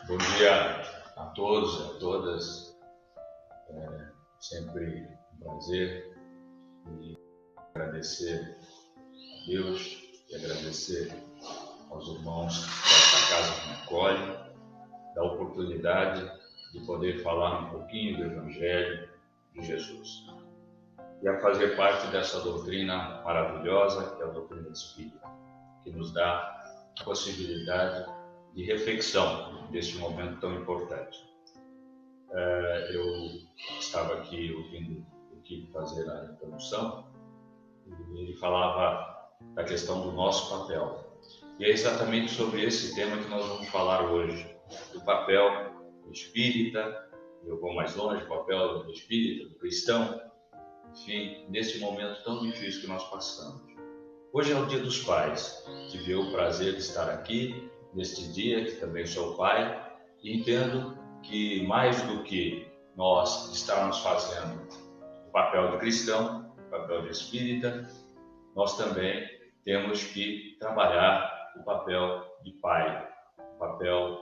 Bom dia a todos e a todas. Sempre um prazer e agradecer a Deus e agradecer aos irmãos desta casa que me acolhem, da oportunidade de poder falar um pouquinho do Evangelho de Jesus e a fazer parte dessa doutrina maravilhosa que é a doutrina espírita, que nos dá a possibilidade de reflexão deste momento tão importante. Eu estava aqui ouvindo o Kiko fazer a introdução e ele falava da questão do nosso papel. E é exatamente sobre esse tema que nós vamos falar hoje, do papel do espírita, eu vou mais longe, o papel do espírita, do cristão, enfim, nesse momento tão difícil que nós passamos. Hoje é o Dia dos Pais. Tive o prazer de estar aqui neste dia, que também sou pai, e entendo que mais do que nós estarmos fazendo o papel de cristão, o papel de espírita, nós também temos que trabalhar o papel de pai, o papel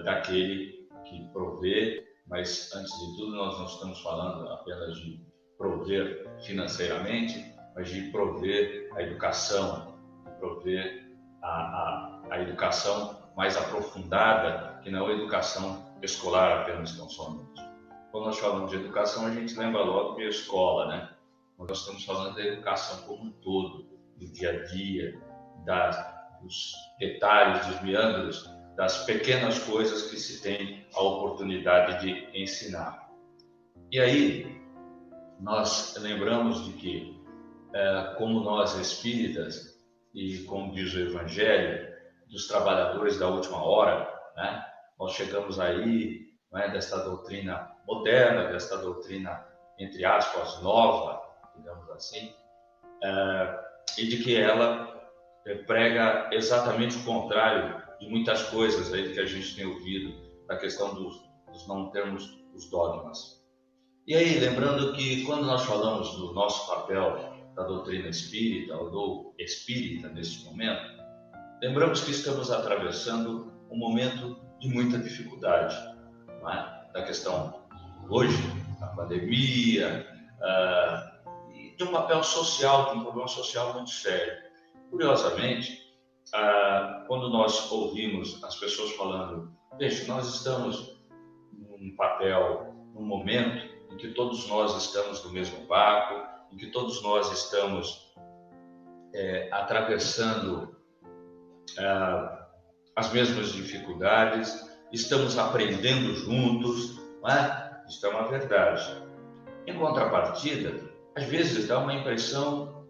daquele que provê, mas antes de tudo nós não estamos falando apenas de prover financeiramente, mas de prover a educação, de prover a educação mais aprofundada, que não é a educação escolar apenas tão somente. Quando nós falamos de educação, a gente lembra logo de escola, né? Mas nós estamos falando da educação como um todo, do dia a dia, dos detalhes, dos meandros, das pequenas coisas que se tem a oportunidade de ensinar. E aí, nós lembramos de que, como nós espíritas, e como diz o Evangelho, dos trabalhadores da última hora, né? Nós chegamos aí, né, desta doutrina moderna, desta doutrina, entre aspas, nova, digamos assim, e de que ela prega exatamente o contrário de muitas coisas aí que a gente tem ouvido, da questão dos não termos os dogmas. E aí, lembrando que quando nós falamos do nosso papel da doutrina espírita, ou do espírita neste momento, lembramos que estamos atravessando um momento de muita dificuldade, não é? Da questão hoje, da pandemia, e de um papel social, de um problema social muito sério. Curiosamente, quando nós ouvimos as pessoas falando, veja, nós estamos num papel, num momento em que todos nós estamos no mesmo barco, em que todos nós estamos atravessando as mesmas dificuldades, estamos aprendendo juntos, não é? Isso é uma verdade. Em contrapartida, às vezes dá uma impressão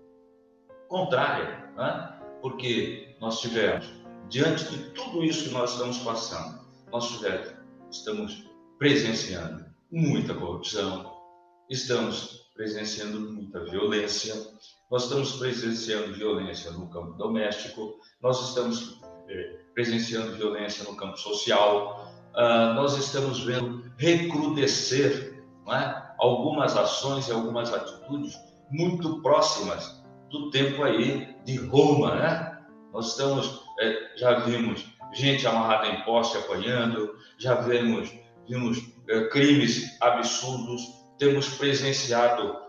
contrária, não é? Porque nós tivemos, diante de tudo isso que nós estamos passando, estamos presenciando muita corrupção, estamos presenciando muita violência, nós estamos presenciando violência no campo doméstico, nós estamos presenciando violência no campo social, nós estamos vendo recrudescer, não é? Algumas ações e algumas atitudes muito próximas do tempo aí de Roma, né? Nós estamos, já vimos gente amarrada em poste apanhando, já vimos crimes absurdos, temos presenciado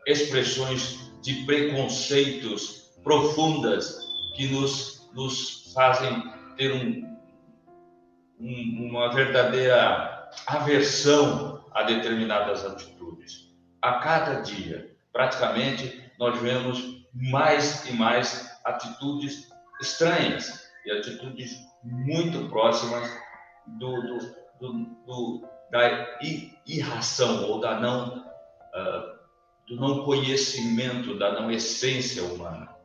expressões de preconceitos profundas que nos fazem ter uma verdadeira aversão a determinadas atitudes. A cada dia, praticamente, nós vemos mais e mais atitudes estranhas e atitudes muito próximas da irração ou do não conhecimento, da não essência humana.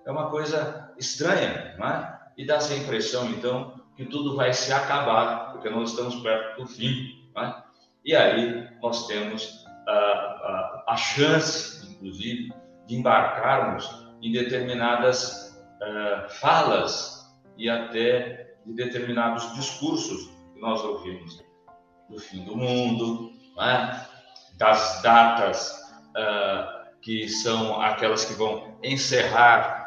É uma coisa estranha, não é? E dá essa impressão, então, que tudo vai se acabar, porque nós estamos perto do fim, não é? E aí nós temos a chance, inclusive, de embarcarmos em determinadas falas e até de determinados discursos que nós ouvimos do fim do mundo, não é? Das datas que são aquelas que vão encerrar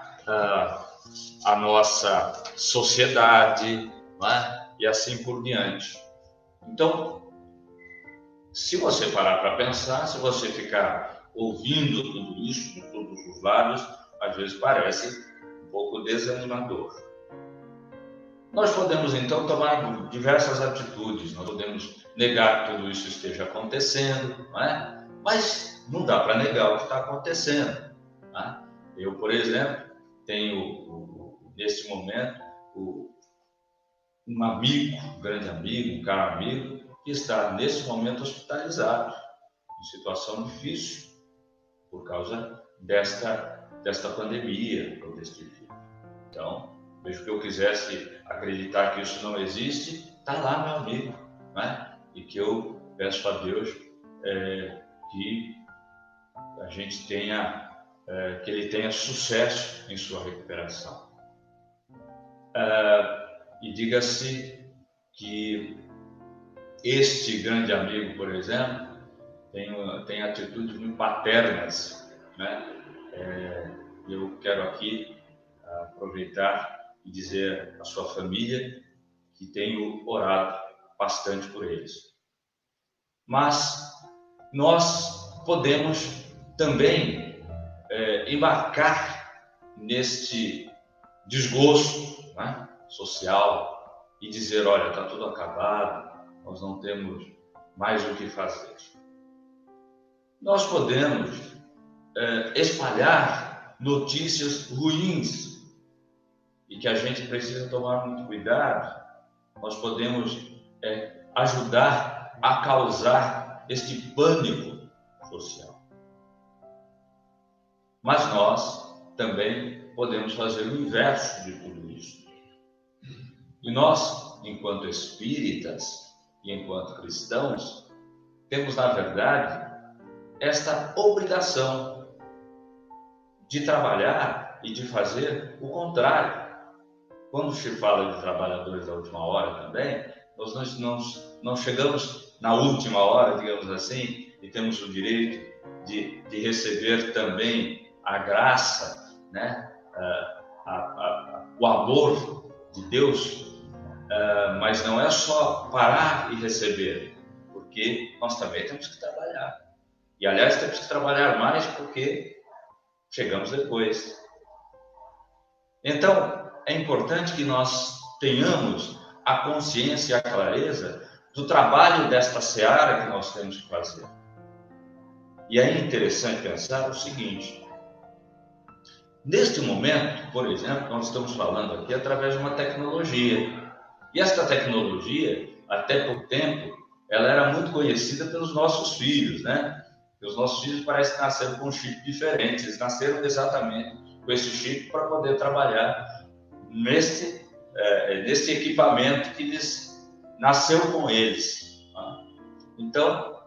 a nossa sociedade, não é? e assim por diante. Então, se você parar para pensar, se você ficar ouvindo tudo isso de todos os lados, às vezes parece um pouco desanimador. Nós podemos, então, tomar diversas atitudes, nós podemos negar que tudo isso esteja acontecendo, não é? Mas não dá para negar o que está acontecendo. Né? Eu, por exemplo, tenho, neste momento, um amigo, um grande amigo, um caro amigo, que está, nesse momento, hospitalizado, em situação difícil, por causa desta pandemia, ou deste vírus. Então, mesmo que eu quisesse acreditar que isso não existe, está lá, meu amigo, né? E que eu peço a Deus que a gente tenha, que ele tenha sucesso em sua recuperação. E diga-se que este grande amigo, por exemplo, tem atitudes muito paternas, né? Eu quero aqui aproveitar e dizer à sua família que tenho orado bastante por eles. Mas nós podemos também embarcar neste desgosto, né, social e dizer, olha, está tudo acabado, nós não temos mais o que fazer. Nós podemos espalhar notícias ruins e que a gente precisa tomar muito cuidado. Nós podemos ajudar a causar este pânico social. Mas nós também podemos fazer o inverso de tudo isso. E nós, enquanto espíritas e enquanto cristãos, temos, na verdade, esta obrigação de trabalhar e de fazer o contrário. Quando se fala de trabalhadores da última hora também, nós não chegamos na última hora, digamos assim, e temos o direito de receber também a graça, né? O amor de Deus, mas não é só parar e receber, porque nós também temos que trabalhar. E, aliás, temos que trabalhar mais porque chegamos depois. Então, é importante que nós tenhamos a consciência e a clareza do trabalho desta seara que nós temos que fazer. E é interessante pensar o seguinte: neste momento, por exemplo, nós estamos falando aqui através de uma tecnologia. E esta tecnologia, até pouco tempo, ela era muito conhecida pelos nossos filhos, né? E os nossos filhos parecem que nasceram com um chip diferente. Eles nasceram exatamente com esse chip para poder trabalhar nesse equipamento que nasceu com eles. Né? Então,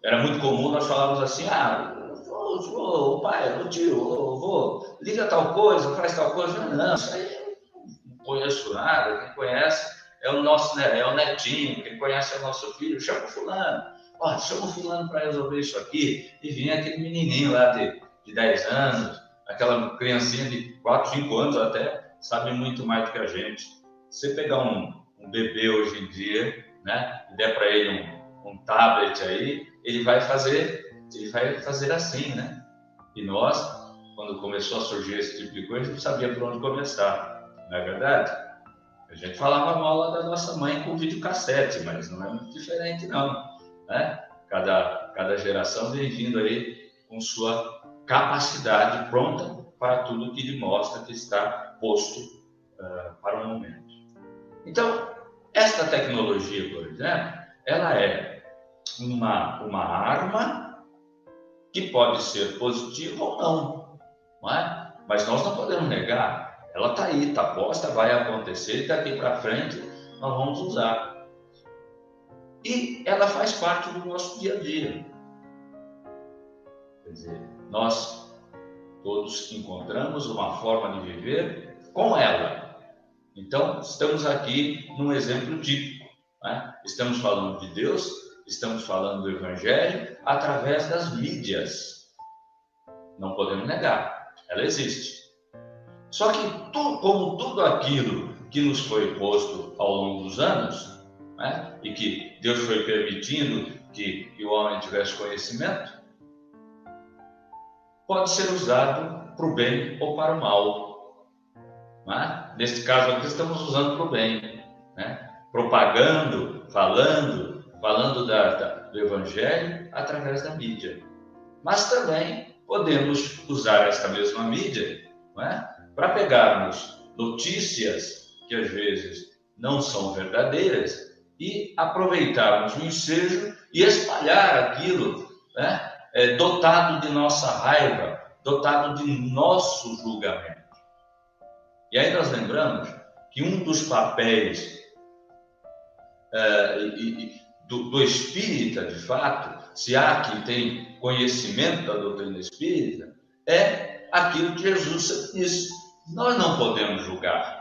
era muito comum nós falarmos assim, o pai, o tio, o vô, liga tal coisa, faz tal coisa. Não, isso aí eu não conheço nada, quem conhece é o netinho, quem conhece é o nosso filho, chama o fulano. Chama o fulano para resolver isso aqui. E vinha aquele menininho lá de 10 anos, aquela criancinha de 4, 5 anos até, sabe muito mais do que a gente. Se você pegar um bebê hoje em dia, né, e der para ele um tablet aí, ele vai fazer assim, né? E nós, quando começou a surgir esse tipo de coisa, a gente não sabia por onde começar, não é verdade? A gente falava mal lá da nossa mãe com videocassete, mas não é muito diferente não, né? Cada geração vem vindo aí com sua capacidade pronta para tudo que lhe mostra que está posto para o momento. Então, esta tecnologia, por exemplo, ela é uma arma que pode ser positiva ou não é? Mas nós não podemos negar. Ela está aí, está posta, vai acontecer e daqui para frente nós vamos usar. E ela faz parte do nosso dia a dia. Quer dizer, nós todos encontramos uma forma de viver com ela. Então, estamos aqui num exemplo típico. Né? Estamos falando de Deus, estamos falando do Evangelho através das mídias. Não podemos negar, ela existe. Só que como tudo aquilo que nos foi posto ao longo dos anos, né? E que Deus foi permitindo que o homem tivesse conhecimento, pode ser usado para o bem ou para o mal. Né? Neste caso aqui, estamos usando para o bem, né? Propagando, falando do Evangelho através da mídia. Mas também podemos usar esta mesma mídia, né, para pegarmos notícias que às vezes não são verdadeiras e aproveitarmos o ensejo e espalhar aquilo, né, dotado de nossa raiva, dotado de nosso julgamento. E aí nós lembramos que um dos papéis do espírita, de fato, se há quem tem conhecimento da doutrina espírita, é aquilo que Jesus disse: nós não podemos julgar.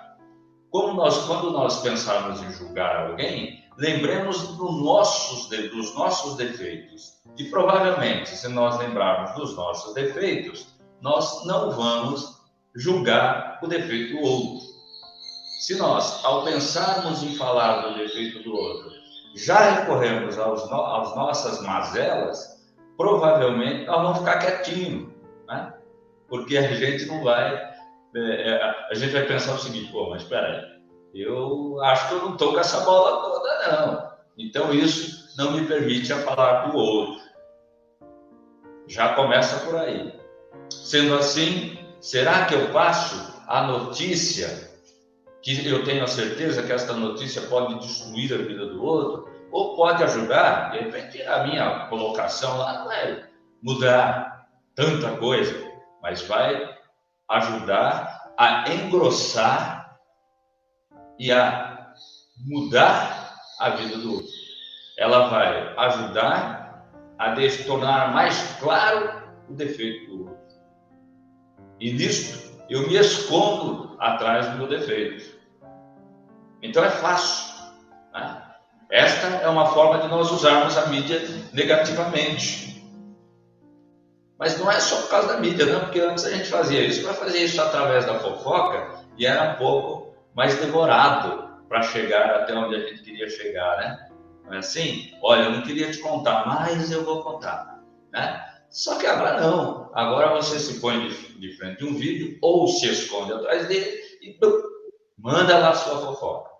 Quando nós pensarmos em julgar alguém, lembremos dos nossos defeitos. E provavelmente, se nós lembrarmos dos nossos defeitos, nós não vamos julgar o defeito do outro. Se nós, ao pensarmos em falar do defeito do outro, já recorremos às nossas mazelas, provavelmente nós vamos ficar quietinhos, né? Porque a gente não vai... a gente vai pensar o seguinte: pô, mas espera aí, eu acho que eu não estou com essa bola toda, não. Então isso não me permite a falar do outro. Já começa por aí. Sendo assim, será que eu passo a notícia que eu tenho a certeza que esta notícia pode destruir a vida do outro, ou pode ajudar? De repente, a minha colocação lá não é mudar tanta coisa, mas vai ajudar a engrossar e a mudar a vida do outro. Ela vai ajudar a tornar mais claro o defeito do outro. E nisto, eu me escondo atrás do meu defeito. Então é fácil, né? Esta é uma forma de nós usarmos a mídia negativamente. Mas não é só por causa da mídia, não, porque antes a gente fazia isso através da fofoca e era um pouco mais demorado para chegar até onde a gente queria chegar, né? Não é assim? Olha, eu não queria te contar, mas eu vou contar, né? Só que agora não. Agora você se põe de frente a um vídeo ou se esconde atrás dele e manda lá a sua fofoca.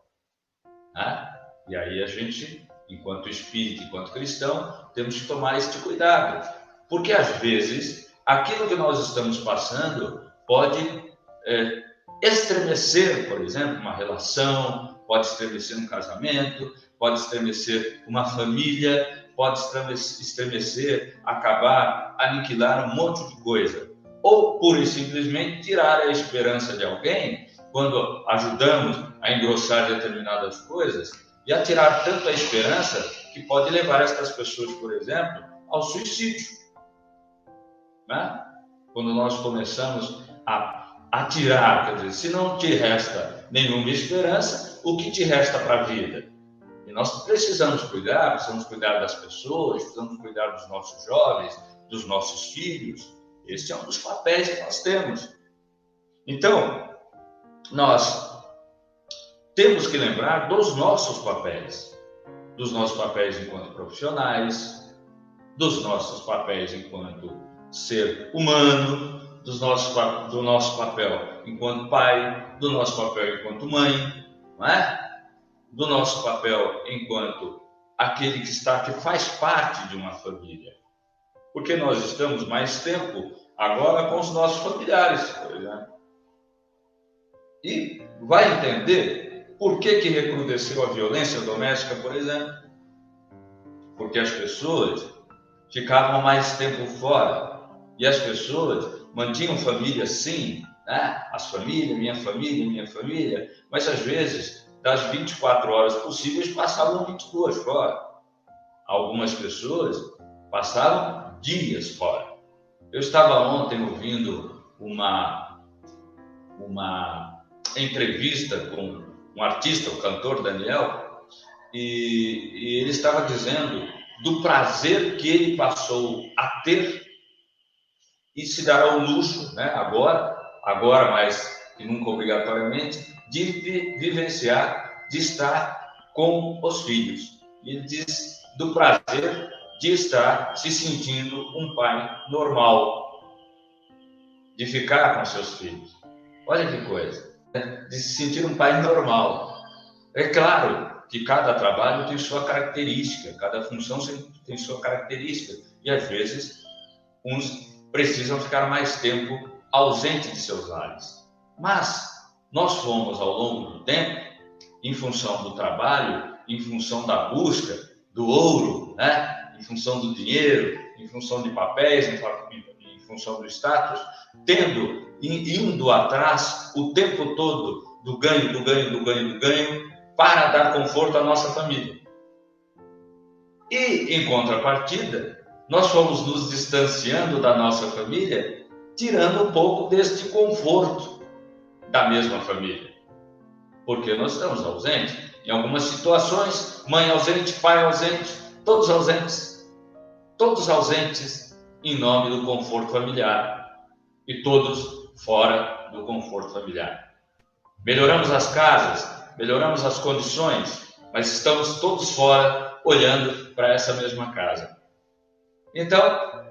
Né? E aí a gente, enquanto espírita, enquanto cristão, temos que tomar este cuidado. Porque às vezes, aquilo que nós estamos passando pode estremecer, por exemplo, uma relação, pode estremecer um casamento, pode estremecer uma família, pode estremecer, acabar, aniquilar um monte de coisa. Ou, pura e simplesmente, tirar a esperança de alguém quando ajudamos a engrossar determinadas coisas e a tirar tanto a esperança que pode levar estas pessoas, por exemplo, ao suicídio. Né? Quando nós começamos a tirar, quer dizer, se não te resta nenhuma esperança, o que te resta para a vida? E nós precisamos cuidar das pessoas, precisamos cuidar dos nossos jovens, dos nossos filhos. Esse é um dos papéis que nós temos. Então, nós temos que lembrar dos nossos papéis enquanto profissionais, dos nossos papéis enquanto ser humano, do nosso papel enquanto pai, do nosso papel enquanto mãe, não é? Do nosso papel enquanto aquele que faz parte de uma família. Porque nós estamos mais tempo agora com os nossos familiares, por exemplo. E vai entender por que recrudesceu a violência doméstica, por exemplo. Porque as pessoas ficavam mais tempo fora. E as pessoas mantinham família, sim, né? As famílias, minha família, mas às vezes, das 24 horas possíveis, passavam 22 fora. Algumas pessoas passavam dias fora. Eu estava ontem ouvindo uma entrevista com um artista, o cantor Daniel, e ele estava dizendo do prazer que ele passou a ter e se dar ao luxo, né, agora mais que nunca obrigatoriamente, de vivenciar, de estar com os filhos. Ele diz do prazer de estar se sentindo um pai normal, de ficar com seus filhos. Olha que coisa, de se sentir um pai normal. É claro que cada trabalho tem sua característica, cada função tem sua característica, e às vezes uns precisam ficar mais tempo ausente de seus lares. Mas nós fomos, ao longo do tempo, em função do trabalho, em função da busca do ouro, né? Em função do dinheiro, em função de papéis, em função do status, indo atrás o tempo todo do ganho, para dar conforto à nossa família. E, em contrapartida, nós fomos nos distanciando da nossa família, tirando um pouco deste conforto da mesma família. Porque nós estamos ausentes. Em algumas situações, mãe ausente, pai ausente, todos ausentes em nome do conforto familiar e todos fora do conforto familiar. Melhoramos as casas, melhoramos as condições, mas estamos todos fora olhando para essa mesma casa. Então,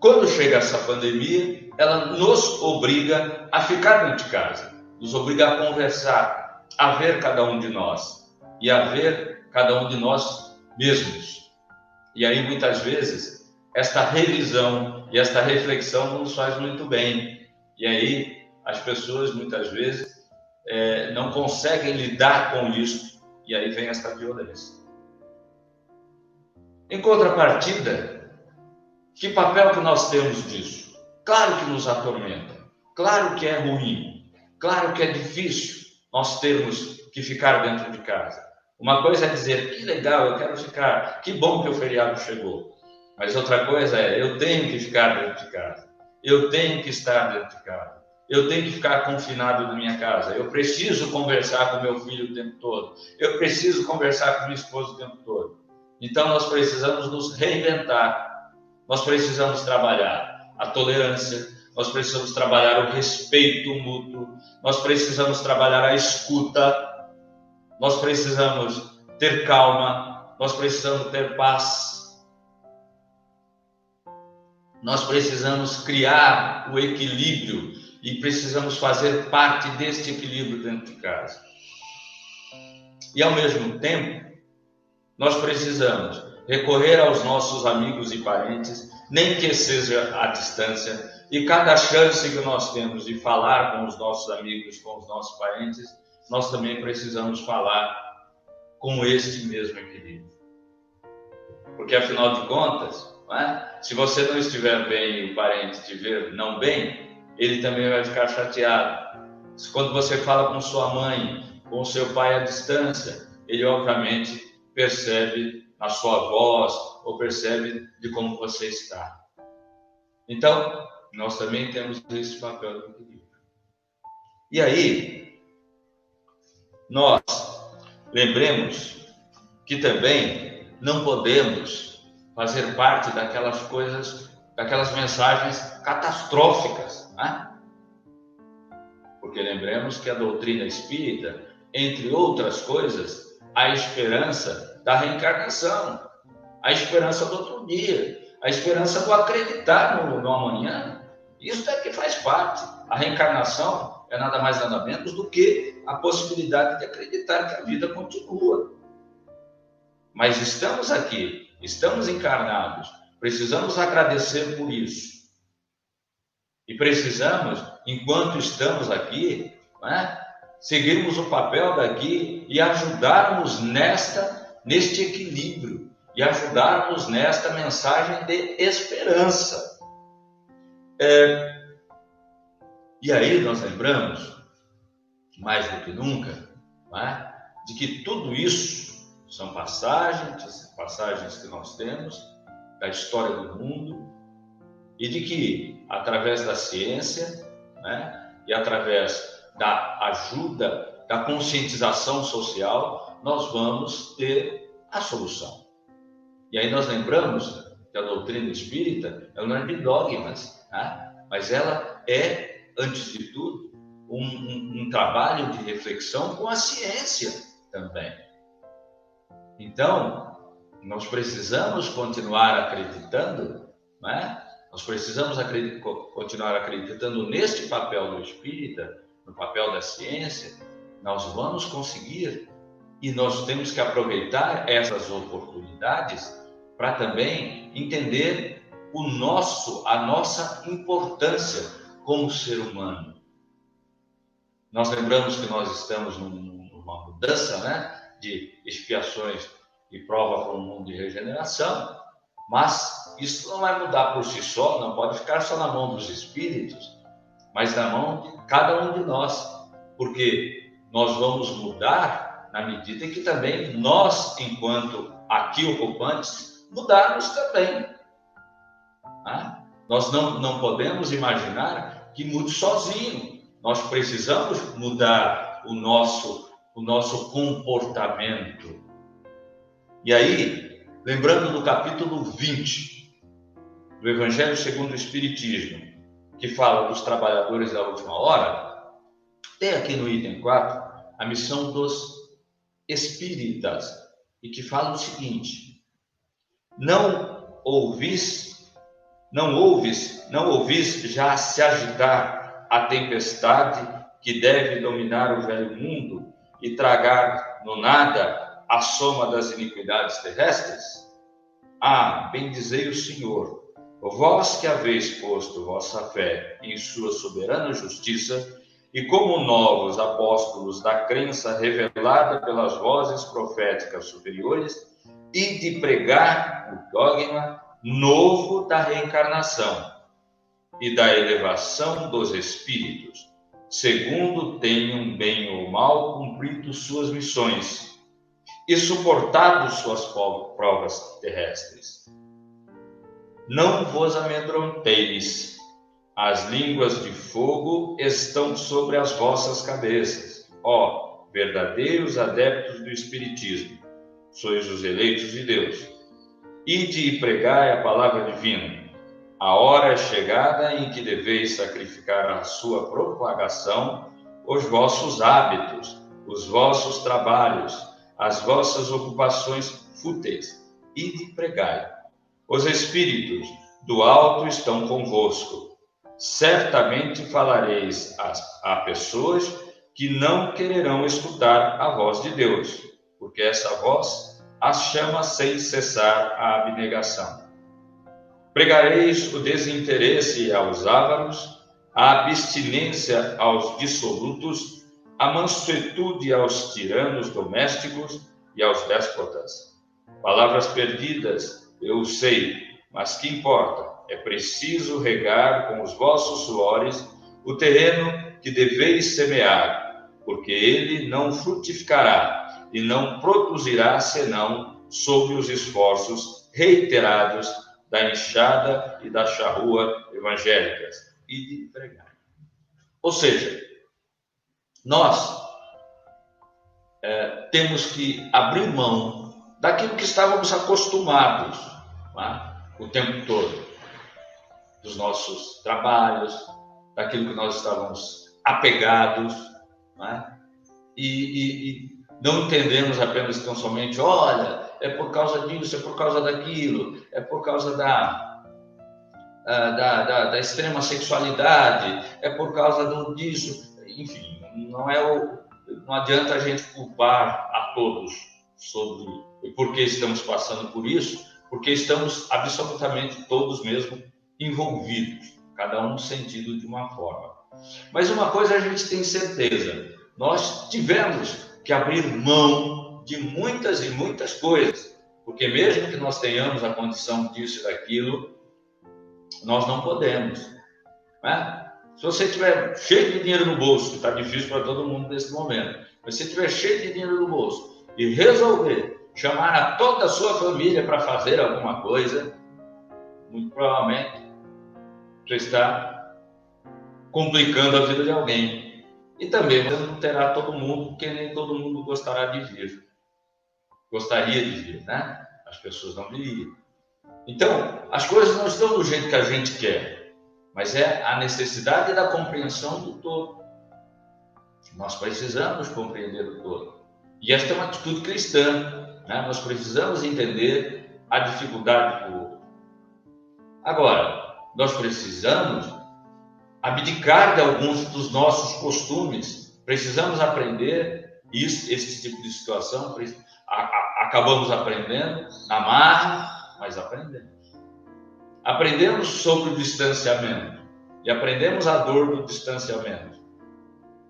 quando chega essa pandemia, ela nos obriga a ficar dentro de casa, nos obriga a conversar, a ver cada um de nós e a ver cada um de nós mesmos. E aí, muitas vezes, esta revisão e esta reflexão não nos faz muito bem. E aí, as pessoas, muitas vezes, não conseguem lidar com isso, e aí vem esta violência. Em contrapartida, que papel que nós temos disso? Claro que nos atormenta, claro que é ruim, claro que é difícil nós termos que ficar dentro de casa. Uma coisa é dizer, que legal, eu quero ficar, que bom que o feriado chegou. Mas outra coisa é, eu tenho que ficar dentro de casa, eu tenho que estar dentro de casa. Eu tenho que ficar confinado na minha casa. Eu preciso conversar com meu filho o tempo todo. Eu preciso conversar com minha esposa o tempo todo. Então, nós precisamos nos reinventar. Nós precisamos trabalhar a tolerância. Nós precisamos trabalhar o respeito mútuo. Nós precisamos trabalhar a escuta. Nós precisamos ter calma. Nós precisamos ter paz. Nós precisamos criar o equilíbrio e precisamos fazer parte deste equilíbrio dentro de casa. E, ao mesmo tempo, nós precisamos recorrer aos nossos amigos e parentes, nem que seja à distância, e cada chance que nós temos de falar com os nossos amigos, com os nossos parentes, nós também precisamos falar com este mesmo equilíbrio. Porque, afinal de contas, se você não estiver bem e o parente estiver não bem, ele também vai ficar chateado. Quando você fala com sua mãe, com seu pai à distância, ele obviamente percebe na sua voz ou percebe de como você está. Então, nós também temos esse papel do equilíbrio. E aí, nós lembremos que também não podemos fazer parte daquelas coisas, daquelas mensagens catastróficas, né? Porque lembremos que a doutrina espírita, entre outras coisas, a esperança da reencarnação, a esperança do outro dia, a esperança do acreditar no amanhã, isso é que faz parte. A reencarnação é nada mais nada menos do que a possibilidade de acreditar que a vida continua. Mas estamos aqui, estamos encarnados, precisamos agradecer por isso. E precisamos, enquanto estamos aqui, seguirmos o papel daqui e ajudarmos neste equilíbrio, e ajudarmos nesta mensagem de esperança. E aí nós lembramos, mais do que nunca, de que tudo isso são passagens que nós temos da história do mundo, e de que, através da ciência, e através da ajuda, da conscientização social, nós vamos ter a solução. E aí nós lembramos que a doutrina espírita, ela não é de dogmas, mas ela é, antes de tudo, um trabalho de reflexão com a ciência também. Então, nós precisamos continuar acreditando, né? Nós precisamos continuar acreditando neste papel do espírita, no papel da ciência. Nós vamos conseguir, e nós temos que aproveitar essas oportunidades para também entender a nossa importância como ser humano. Nós lembramos que nós estamos numa mudança, né, de expiações e prova para um mundo de regeneração, mas isso não vai mudar por si só, não pode ficar só na mão dos espíritos, mas na mão de cada um de nós, porque nós vamos mudar na medida em que também nós, enquanto aqui ocupantes, mudarmos também. Tá? Nós não podemos imaginar que mude sozinho. Nós precisamos mudar o nosso comportamento. E aí, lembrando do capítulo 20 do Evangelho segundo o Espiritismo, que fala dos trabalhadores da última hora, tem aqui no item 4 a missão dos espíritas, e que fala o seguinte: não ouvis já se agitar a tempestade que deve dominar o velho mundo e tragar no nada a soma das iniquidades terrestres? Ah, bendizei o Senhor, vós que haveis posto vossa fé em sua soberana justiça, e como novos apóstolos da crença revelada pelas vozes proféticas superiores, e de pregar o dogma novo da reencarnação e da elevação dos espíritos, segundo tenham bem ou mal cumprido suas missões e suportado suas provas terrestres. Não vos amedronteis, as línguas de fogo estão sobre as vossas cabeças, ó verdadeiros adeptos do Espiritismo, sois os eleitos de Deus. Ide e pregai a palavra divina. A hora é chegada em que deveis sacrificar a sua propagação, os vossos hábitos, os vossos trabalhos, as vossas ocupações fúteis. Ide e pregai. Os espíritos do alto estão convosco. Certamente falareis a pessoas que não quererão escutar a voz de Deus, porque essa voz as chama sem cessar a abnegação. Pregareis o desinteresse aos ávaros, a abstinência aos dissolutos, a mansuetude aos tiranos domésticos e aos déspotas. Palavras perdidas, eu sei, mas que importa? É preciso regar com os vossos suores o terreno que deveis semear, porque ele não frutificará e não produzirá senão sob os esforços reiterados da enxada e da charrua evangélicas e de pregar. Ou seja, nós temos que abrir mão daquilo que estávamos acostumados, tá? O tempo todo, dos nossos trabalhos, daquilo que nós estávamos apegados, tá? E não entendemos apenas tão somente, olha, é por causa disso, é por causa daquilo, é por causa da extrema sexualidade, é por causa disso, enfim, não adianta a gente culpar a todos sobre por que estamos passando por isso, porque estamos absolutamente todos mesmo envolvidos, cada um no sentido de uma forma. Mas uma coisa a gente tem certeza, nós tivemos que abrir mão de muitas e muitas coisas, porque mesmo que nós tenhamos a condição disso e daquilo, nós não podemos, né? Se você estiver cheio de dinheiro no bolso, que está difícil para todo mundo nesse momento, mas se estiver cheio de dinheiro no bolso e resolver chamar a toda a sua família para fazer alguma coisa, muito provavelmente você está complicando a vida de alguém. E também você não terá todo mundo, porque nem todo mundo gostaria de vir, né? As pessoas não viriam. Então, as coisas não estão do jeito que a gente quer, mas é a necessidade da compreensão do todo. Nós precisamos compreender o todo. E esta é uma atitude cristã, né? Nós precisamos entender a dificuldade do outro. Agora, nós precisamos abdicar de alguns dos nossos costumes. Precisamos aprender esse tipo de situação. Acabamos aprendendo na marra, mas aprendemos. Aprendemos sobre o distanciamento e aprendemos a dor do distanciamento.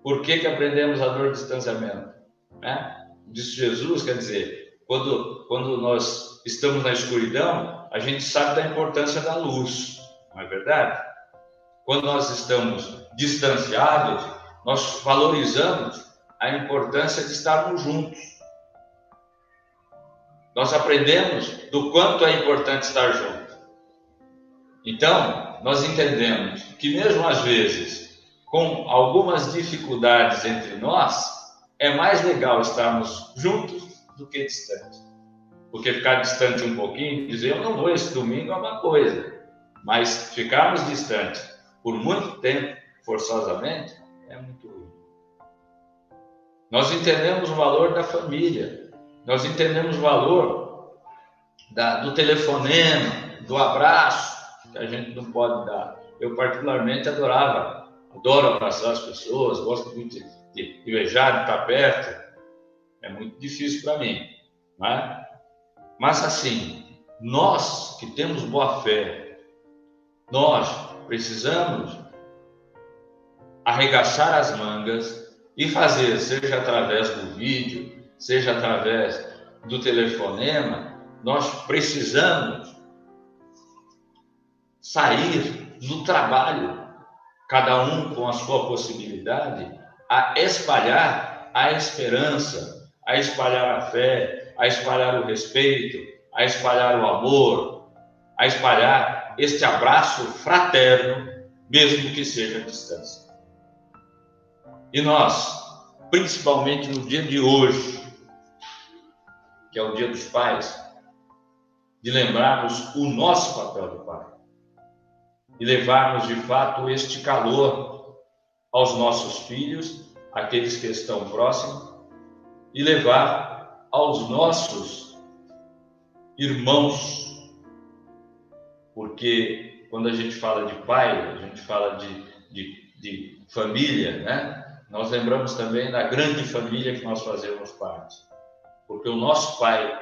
Por que aprendemos a dor do distanciamento? Disse Jesus, quer dizer, quando nós estamos na escuridão, a gente sabe da importância da luz, não é verdade? Quando nós estamos distanciados, nós valorizamos a importância de estarmos juntos. Nós aprendemos do quanto é importante estar junto. Então, nós entendemos que mesmo às vezes, com algumas dificuldades entre nós, é mais legal estarmos juntos do que distantes. Porque ficar distante um pouquinho, dizer eu não vou esse domingo é uma coisa, mas ficarmos distantes por muito tempo, forçosamente, é muito ruim. Nós entendemos o valor da família, nós entendemos o valor do telefonema, do abraço, que a gente não pode dar. Eu particularmente adoro abraçar as pessoas, gosto muito de beijar, de estar perto. É muito difícil para mim, não é? Mas assim, nós que temos boa fé, nós precisamos arregaçar as mangas e fazer, seja através do vídeo, seja através do telefonema, nós precisamos sair do trabalho, cada um com a sua possibilidade, a espalhar a esperança, a espalhar a fé, a espalhar o respeito, a espalhar o amor, a espalhar este abraço fraterno, mesmo que seja à distância. E nós, principalmente no dia de hoje, que é o Dia dos Pais, de lembrarmos o nosso papel de pai e levarmos de fato este calor aos nossos filhos, aqueles que estão próximos, e levar aos nossos irmãos, porque quando a gente fala de pai, a gente fala de família, né? Nós lembramos também da grande família que nós fazemos parte, porque o nosso pai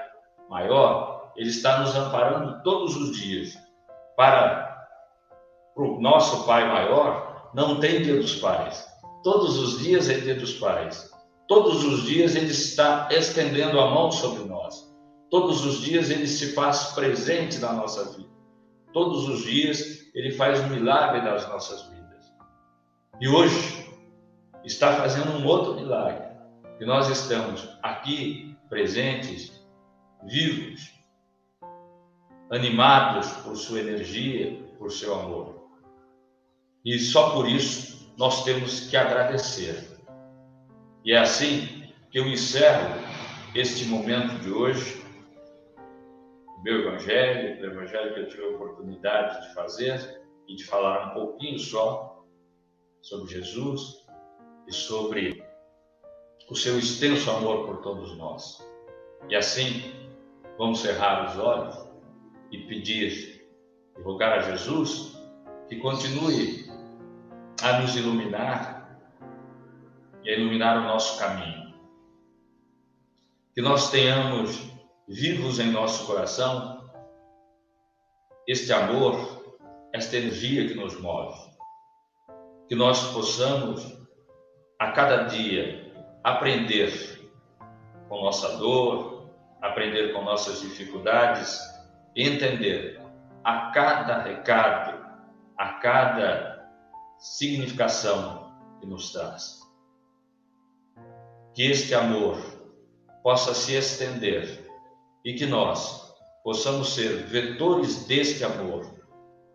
maior, ele está nos amparando todos os dias. Para o nosso pai maior, não tem Dia dos Pais. Todos os dias é Dia dos Pais. Todos os dias ele está estendendo a mão sobre nós. Todos os dias ele se faz presente na nossa vida. Todos os dias ele faz um milagre nas nossas vidas. E hoje está fazendo um outro milagre. E nós estamos aqui presentes, vivos, animados por sua energia, por seu amor. E só por isso nós temos que agradecer. E é assim que eu encerro este momento de hoje, o meu evangelho, o evangelho que eu tive a oportunidade de fazer e de falar um pouquinho só sobre Jesus e sobre o seu extenso amor por todos nós. E assim, vamos cerrar os olhos e pedir e rogar a Jesus que continue a nos iluminar e a iluminar o nosso caminho. Que nós tenhamos vivos em nosso coração este amor, esta energia que nos move. Que nós possamos a cada dia aprender com nossa dor, aprender com nossas dificuldades e entender a cada recado, a cada significação que nos traz. Que este amor possa se estender e que nós possamos ser vetores deste amor,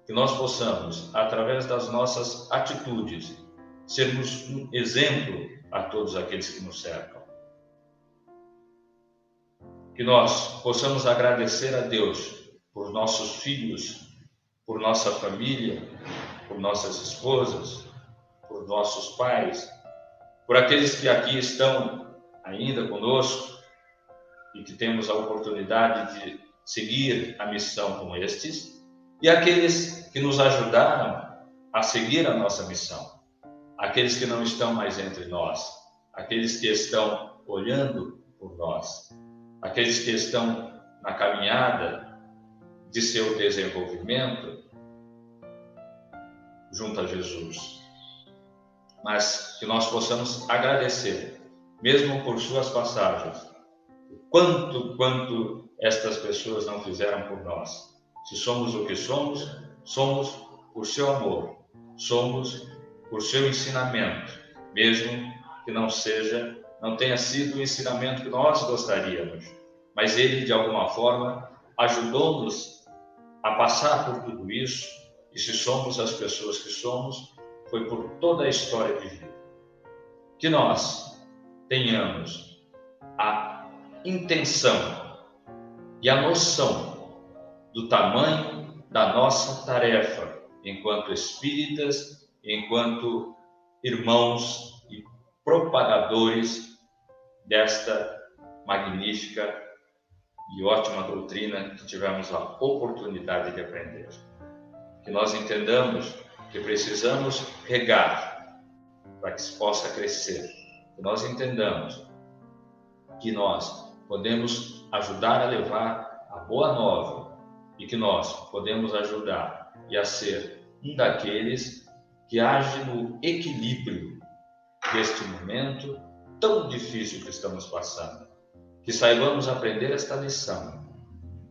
que nós possamos, através das nossas atitudes, sermos um exemplo a todos aqueles que nos cercam. Que nós possamos agradecer a Deus por nossos filhos, por nossa família, por nossas esposas, por nossos pais, por aqueles que aqui estão ainda conosco e que temos a oportunidade de seguir a missão com estes, e aqueles que nos ajudaram a seguir a nossa missão, aqueles que não estão mais entre nós, aqueles que estão olhando por nós, aqueles que estão na caminhada de seu desenvolvimento junto a Jesus. Mas que nós possamos agradecer, mesmo por suas passagens, quanto estas pessoas não fizeram por nós. Se somos o que somos, somos por seu amor, somos por seu ensinamento, mesmo que não tenha sido o ensinamento que nós gostaríamos, mas ele, de alguma forma, ajudou-nos a passar por tudo isso, e se somos as pessoas que somos, foi por toda a história de vida. Que nós tenhamos a intenção e a noção do tamanho da nossa tarefa enquanto espíritas, enquanto irmãos e propagadores desta magnífica e ótima doutrina que tivemos a oportunidade de aprender. Que nós entendamos que precisamos regar para que se possa crescer. Que nós entendamos que nós podemos ajudar a levar a boa nova e que nós podemos ajudar e a ser um daqueles que age no equilíbrio deste momento tão difícil que estamos passando. Que saibamos aprender esta lição,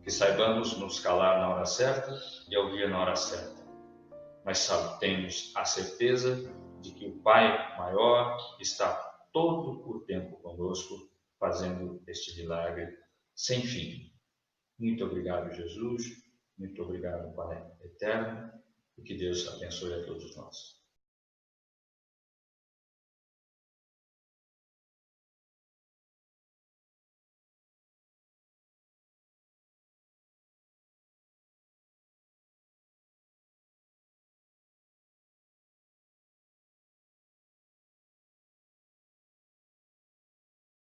que saibamos nos calar na hora certa e ouvir na hora certa. Mas temos a certeza de que o Pai maior está todo o tempo conosco, fazendo este milagre sem fim. Muito obrigado, Jesus. Muito obrigado, Pai eterno. E que Deus abençoe a todos nós.